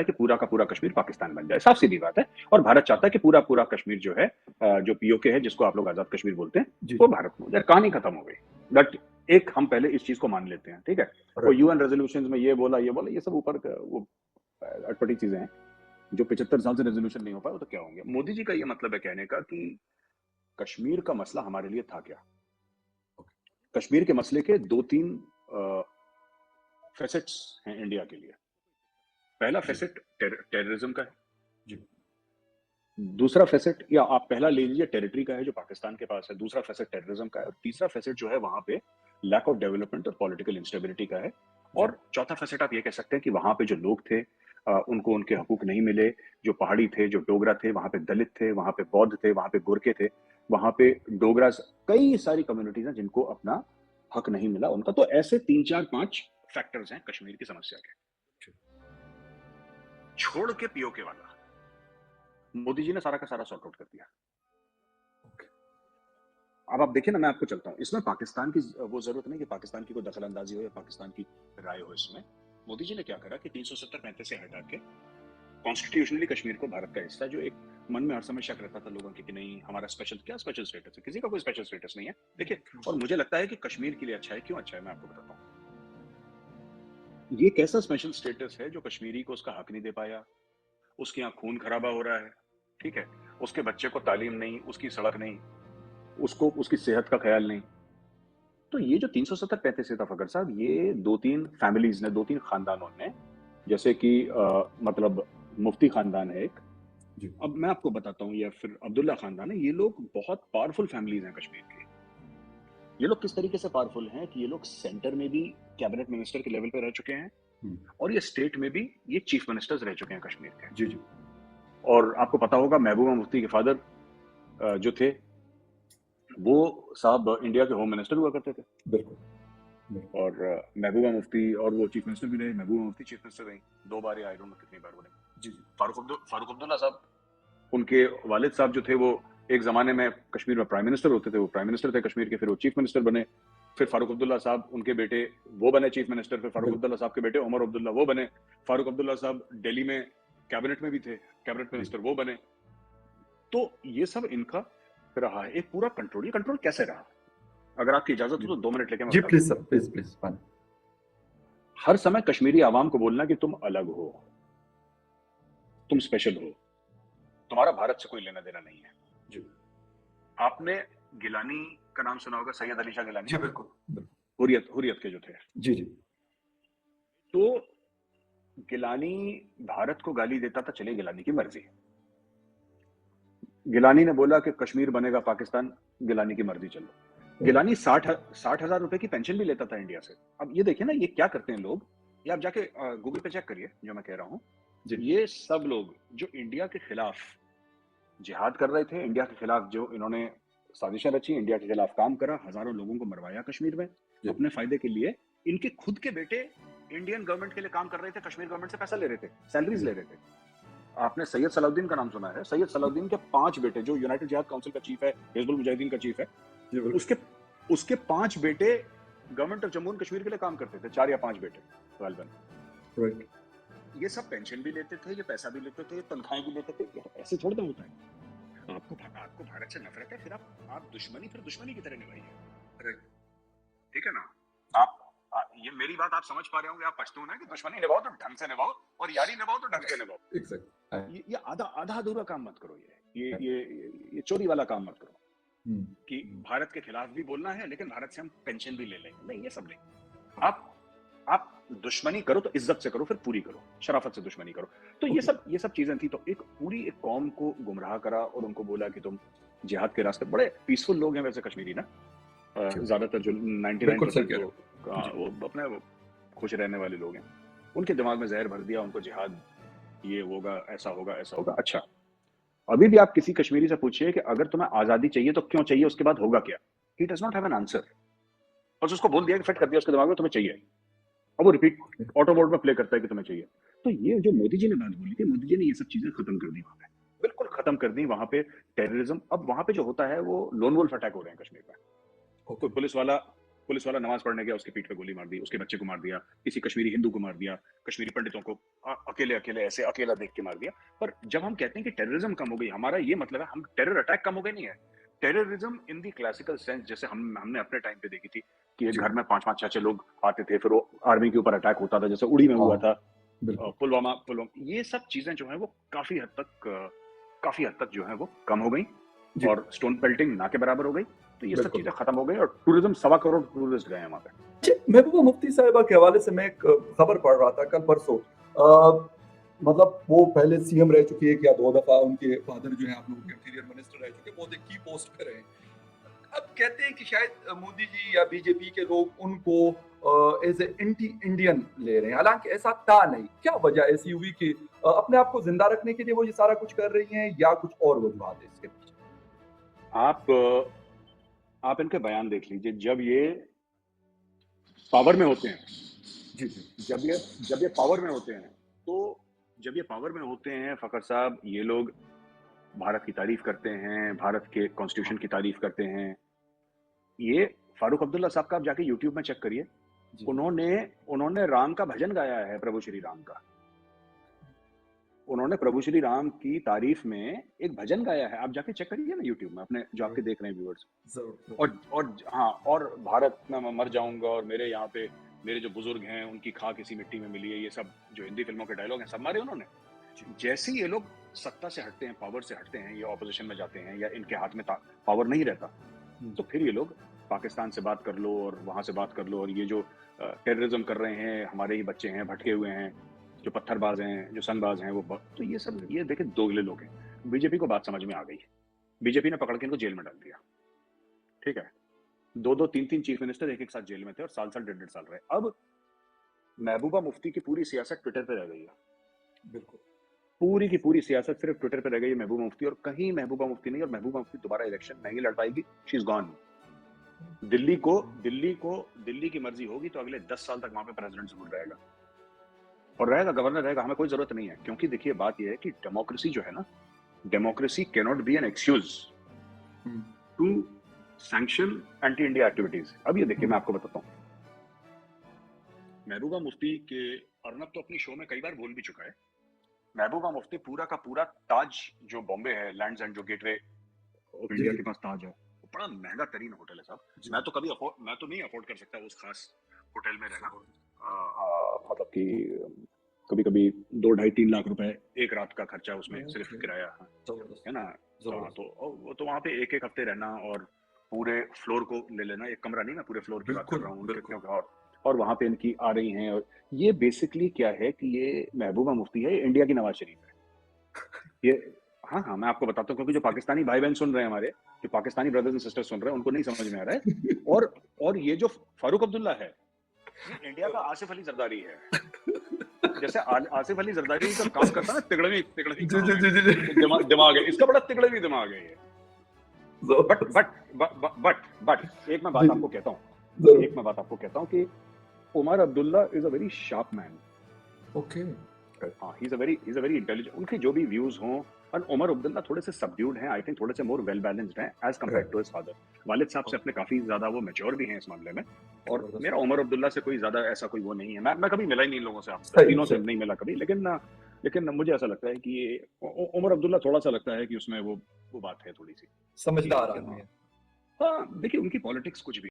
कि पूरा का पूरा कश्मीर पाकिस्तान बन जाए, साफ सीधी बात है। और भारत चाहता है कि पूरा पूरा कश्मीर जो है जो पीओके है, जिसको आप लोग आजाद कश्मीर बोलते हैं, जी वो भारत में हो जाए। कहानी खत्म हो गई। बट एक हम पहले इस चीज को मान लेते हैं, ठीक है। वो राइट यूएन रेजोल्यूशन में ये बोला, ये सब ऊपर वो अटपटी चीजें हैं। जो 75 साल से रेजोल्यूशन नहीं हो पाया, वो तो क्या होंगे। मोदी जी का ये मतलब है कहने का कि कश्मीर का मसला हमारे लिए था क्या। कश्मीर के मसले के दो तीन फेसेट्स हैं इंडिया के लिए। पहला जी फेसेट टेररिज्म का है। जी दूसरा फेसेट, या आप पहला ले लीजिए, टेरिटरी का है जो पाकिस्तान के पास है। दूसरा फेसेट टेररिज्म का है। और तीसरा फेसेट जो है वहां पे लैक ऑफ डेवलपमेंट और पॉलिटिकल इंस्टेबिलिटी का है। जी और चौथा फेसेट आप ये कह सकते हैं कि वहां पे जो लोग थे उनको उनके हकूक नहीं मिले। जो पहाड़ी थे, जो डोगरा थे, वहां पे दलित थे, वहां पे बौद्ध थे, वहां पे गोरखे थे, वहां पे डोगरा, कई सारी कम्युनिटीज हैं जिनको अपना हक नहीं मिला उनका। तो ऐसे 3 4 5 फैक्टर्स हैं कश्मीर की समस्या के। छोड़ के पीओके वाला मोदी जी ने सारा का सारा सॉर्ट आउट कर दिया। अब आप देखिए ना, मैं आपको चलता हूँ इसमें पाकिस्तान की वो जरूरत नहीं कि पाकिस्तान की कोई दखल अंदाजी हो या पाकिस्तान की राय हो। इसमें मोदी जी ने क्या करा कि 370-35 से हटा के कॉन्स्टिट्यूशनली कश्मीर को भारत का हिस्सा, जो एक मन में हर समय शक रहता था लोगों के कि नहीं हमारा स्पेशल, क्या स्पेशल स्टेटस है, किसी का कोई स्पेशल स्टेटस नहीं है। देखिए, और मुझे लगता है कि कश्मीर के लिए अच्छा है। क्यों अच्छा है, मैं आपको बताता हूँ। ये कैसा स्पेशल स्टेटस है जो कश्मीरी को उसका हक नहीं दे पाया। उसके यहाँ खून खराबा हो रहा है, ठीक है। उसके बच्चे को तालीम नहीं, उसकी सड़क नहीं, उसको उसकी सेहत का ख्याल नहीं। तो ये जो 370-35 था फकर साहब, ये दो तीन फैमिलीज ने, दो तीन खानदानों ने, जैसे कि मतलब मुफ्ती खानदान है एक, जी अब मैं आपको बताता हूँ, या फिर अब्दुल्ला खानदान है। ये लोग बहुत पावरफुल फैमिलीज हैं कश्मीर की। ये लोग किस तरीके से पावरफुल हैं कि ये लोग सेंटर में भी कैबिनेट मिनिस्टर के लेवल पे रह चुके हैं, और ये स्टेट में भी ये चीफ मिनिस्टर्स रह चुके हैं कश्मीर के। जी जी और आपको पता होगा महबूबा मुफ्ती के फादर जो थे, वो साहब इंडिया के होम मिनिस्टर हुआ करते थे। बिल्कुल बिल्कुल और महबूबा मुफ्ती, और वो चीफ मिनिस्टर भी रहे। महबूबा मुफ्ती चीफ मिनिस्टर रही 2 बार, या आई डोंट नो कितनी बार बने। जी जी फारूक अब्दुल्ला साहब, उनके वालिद साहब जो थे, वो एक जमाने में कश्मीर में प्राइम मिनिस्टर होते थे। वो प्राइम मिनिस्टर थे कश्मीर के, फिर वो चीफ मिनिस्टर बने। फिर फारूक अब्दुल्ला साहब, उनके बेटे, वो बने चीफ मिनिस्टर। फिर फारूक बिल्कुल अब्दुल्ला साहब के बेटे उमर अब्दुल्ला, वो बने। फारूक अब्दुल्ला साहब दिल्ली में कैबिनेट में भी थे, कैबिनेट जी मिनिस्टर वो बने। तो ये सब इनका रहा है एक पूरा कंट्रोल। ये कंट्रोल कैसे रहा, अगर आपकी इजाजत हो तो 2 मिनट लेके मैं जी बता प्लीज दूं। सर प्लीज प्लीज हर समय कश्मीरी आवाम को बोलना कि तुम अलग हो, तुम स्पेशल हो, तुम्हारा भारत से कोई लेना देना नहीं है। जी आपने गिलानी का नाम सुना होगा, सैयद अली शाह गिलानी, जी बिल्कुल बिल्कुल हुर्रियत के जो थे। जी जी तो गिलानी भारत को गाली देता था, चले गिलानी की मर्जी। गिलानी ने बोला कि कश्मीर बनेगा पाकिस्तान, गिलानी की मर्जी, चलो। गिलानी 60,000 रुपए की पेंशन भी लेता था इंडिया से। अब ये देखिए ना, ये क्या करते हैं लोग। ये आप जाके गूगल पे चेक करिए जो मैं कह रहा हूँ। जी ये सब लोग जो इंडिया के खिलाफ जिहाद कर रहे थे, इंडिया के खिलाफ जो इन्होंने साजिशें रची, इंडिया के खिलाफ काम करा, हजारों लोगों को मरवाया कश्मीर में जी अपने फायदे के लिए। इनके खुद के बेटे इंडियन गवर्नमेंट के लिए काम कर रहे थे, कश्मीर गवर्नमेंट से पैसा ले रहे थे, सैलरीज जी ले रहे थे। आपने सैयद सलाउद्दीन का नाम सुना है? सैयद सलाउद्दीन के 5 बेटे, जो यूनाइटेड जिहाद काउंसिल का चीफ है, हिजबुल मुजाहिदीन का चीफ है, जी बिल्कुल उसके उसके 5 बेटे government of Jammu and Kashmir के लिए काम करते थे, 4 या 5 बेटे गालिबन। राइट ये सब पेंशन भी लेते थे, ये पैसा भी लेते थे, तनख्वाहें भी लेते थे। ऐसे थोड़ा ना होता है। आपको भारत से नफरत है, फिर आप दुश्मनी की तरह निभाइए, ठीक है ना। ये मेरी बात आप समझ पा रहे होंगे, आप पछतू ना कि दुश्मनी निभाओ तो ढंग से निभाओ, और यारी निभाओ तो ढंग से निभाओ। एग्जैक्टली ये आधा आधा अधूरा काम मत करो। ये चोरी वाला काम मत करो कि भारत के खिलाफ भी बोलना है लेकिन भारत से हम पेंशन भी ले लेंगे। नहीं, ये सब नहीं। आप दुश्मनी करो तो इज्जत से करो, फिर पूरी करो, शराफत से दुश्मनी करो। तो ये सब चीजें थी। तो एक पूरी एक कौम को गुमराह करा और उनको बोला कि तुम जिहाद के रास्ते। बड़े पीसफुल लोग हैं वैसे कश्मीरी ना, ज्यादातर जो 99% जो वो अपने वो खुश रहने वाले लोग हैं, उनके दिमाग में जहर भर दिया। उनको जिहाद ये होगा, ऐसा होगा, ऐसा होगा। अच्छा, अभी भी आप किसी कश्मीरी से पूछिए कि अगर तुम्हें आजादी चाहिए तो क्यों चाहिए, उसके बाद होगा क्या, he does not have an answer. बस उसको बोल दिया कि फिट कर दिया उसके दिमाग में तुम्हें चाहिए, अब वो रिपीट ऑटो मोड में प्ले करता है कि तुम्हें चाहिए। तो ये जो मोदी जी ने बात बोली थी, मोदी जी ने ये सब चीजें खत्म कर दी वहां पे, बिल्कुल खत्म कर दी वहां पे टेररिज्म। अब वहां पे जो होता है वो लोन वुल्फ अटैक हो रहे हैं कश्मीर में। कोई पुलिस वाला पुलिस वाला नमाज पढ़ने गया, उसके पीठ पे गोली मार दी, उसके बच्चे को मार दिया, किसी कश्मीरी हिंदू को मार दिया, कश्मीरी पंडितों को अकेले अकेले ऐसे अकेला देख के मार दिया। पर जब हम कहते हैं कि टेररिज्म कम हो गई, हमारा ये मतलब है हम टेरर अटैक कम हो गए नहीं है। Terrorism in the classical sense, जैसे हमने अपने टाइम पे देखी थी कि एक घर में 5-5 6-6 लोग आते थे, फिर वो आर्मी के ऊपर अटैक होता था, जैसे उड़ी में हुआ था, पुलवामा, ये सब चीजें जो है वो काफी हद तक जो है वो कम हो गई और स्टोन पेल्टिंग ना के बराबर हो गई। तो ये सब चीजें खत्म हो गई और टूरिज्म 1.25 करोड़ टूरिस्ट गए हैं वहां पे। महबूबा मुफ्ती साहिबा के हवाले से मैं एक खबर पढ़ रहा था कल परसों, मतलब वो पहले सीएम रह चुकी है, या 2 दफा उनके फादर जो है आप लोगों के इंटीरियर मिनिस्टर रह चुके, बहुत एक की पोस्ट पे रहे। अब कहते हैं कि शायद मोदी जी या बीजेपी के लोग उनको एज ए एंटी इंडियन ले रहे हैं, हालांकि ऐसा था नहीं। क्या वजह ऐसी हुई कि अपने आप को जिंदा रखने के लिए वो ये सारा कुछ कर रही हैं, या कुछ और वजूहत है इसके पीछे? आप इनके बयान देख लीजिए, जब ये पावर में होते हैं, जी, जब ये पावर में होते हैं, तो जब ये पावर में होते हैं फखर साहब, ये लोग भारत की तारीफ करते हैं, भारत के कॉन्स्टिट्यूशन की तारीफ करते हैं। ये फारूक अब्दुल्ला साहब का आप जाके यूट्यूब में चेक करिए, उन्होंने राम का भजन गाया है, प्रभु श्री राम का। उन्होंने प्रभु श्री राम की तारीफ में एक भजन गाया है, आप जाके चेक करिए ना यूट्यूब में, अपने जो आपके देख रहे हैं व्यूअर्स। और हाँ, और भारत में मैं मर जाऊंगा और मेरे यहाँ पे मेरे जो बुजुर्ग हैं उनकी खाक इसी मिट्टी में मिली है, ये सब जो हिंदी फिल्मों के डायलॉग हैं सब मारे उन्होंने। जैसे ही ये लोग सत्ता से हटते हैं, पावर से हटते हैं, ये ऑपोजिशन में जाते हैं या इनके हाथ में पावर नहीं रहता, तो फिर ये लोग पाकिस्तान से बात कर लो और वहां से बात कर लो, और ये जो टेररिज्म कर रहे हैं, हमारे ही बच्चे हैं, भटके हुए हैं, जो पत्थरबाज हैं, जो संगबाज हैं, वो तो ये सब, ये देखे दोगले लोग हैं। बीजेपी को बात समझ में आ गई, बीजेपी ने पकड़ के इनको जेल में डाल दिया, ठीक है। 2-2, 3-3 चीफ मिनिस्टर एक साथ जेल में थे और साल 1.5 साल रहे। अब महबूबा मुफ्ती की पूरी सियासत ट्विटर पे रह गई है, बिल्कुल पूरी की पूरी सियासत सिर्फ ट्विटर पे रह गई है महबूबा मुफ्ती, और कहीं महबूबा मुफ्ती नहीं, और महबूबा मुफ्ती दोबारा इलेक्शन नहीं लड़ पाएगी, शी इज गॉन। दिल्ली की मर्जी होगी तो अगले 10 साल तक वहां पे प्रेसिडेंट जरूर रहेगा और रहेगा, गवर्नर रहेगा, हमें कोई जरूरत नहीं है। क्योंकि देखिए बात यह है कि डेमोक्रेसी जो है ना, democracy can not be an excuse to sanction anti India activities. अब ये देखिए मैं आपको बताता हूँ, महबूबा मुफ्ती के अर्नब तो अपनी शो में कई बार बोल भी चुका है, महबूबा मुफ्ती पूरा का पूरा ताज जो बॉम्बे है, लैंड्स एंड जो गेटवे ऑफ इंडिया के पास ताज है, वो बड़ा महंगा तरीन होटल है साहब। मैं तो नहीं अफोर्ड कर सकता उस खास होटल में रहना, मतलब कि कभी कभी 2-2.5-3 लाख रुपए एक रात का खर्चा उसमें सिर्फ किराया है ना। तो वहाँ पे एक हफ्ते रहना और पूरे फ्लोर को ले लेना, एक कमरा नहीं, मैं पूरे फ्लोर की बात कर रहा हूँ, और वहां पे इनकी आ रही हैं। और ये बेसिकली क्या है कि ये महबूबा मुफ्ती है, इंडिया की नवाज शरीफ है ये। हाँ, मैं आपको बताता हूँ, क्योंकि जो पाकिस्तानी भाई बहन सुन रहे हैं, हमारे जो पाकिस्तानी ब्रदर्स एंड सिस्टर्स सुन रहे हैं, उनको नहीं समझ में आ रहा है। और ये जो फारूक अब्दुल्ला है, ये इंडिया का आसिफ अली जरदारी है। जैसे आसिफ अली जरदारी का काम करता है ना, तिगड़वी दिमाग है इसका, बड़ा तिगड़वी दिमाग है ये। बट एक मैं बात आपको कहता हूँ कि Omar Abdullah is a very sharp man. Okay, हाँ, he is a very intelligent. उनके जो भी व्यूज हों, और उमर अब्दुल्ला थोड़े से सबड्यूड हैं, आई थिंक थोड़े से मोर वेल बैलेंस्ड हैं as compared to his father. वालिद साहब से अपने काफी ज्यादा वो मैच्योर भी हैं इस मामले में, और मेरा उमर अब्दुल्ला से कोई ज्यादा ऐसा कोई वो नहीं है। मैं कभी मिला ही नहीं लोगों से, आपसे तीनों से नहीं मिला कभी, लेकिन मुझे ऐसा लगता है कि उमर अब्दुल्ला थोड़ा सा लगता है कि उसमें वो बात है, थोड़ी सी समझदार आदमी है। हाँ, देखिए उनकी पॉलिटिक्स कुछ भी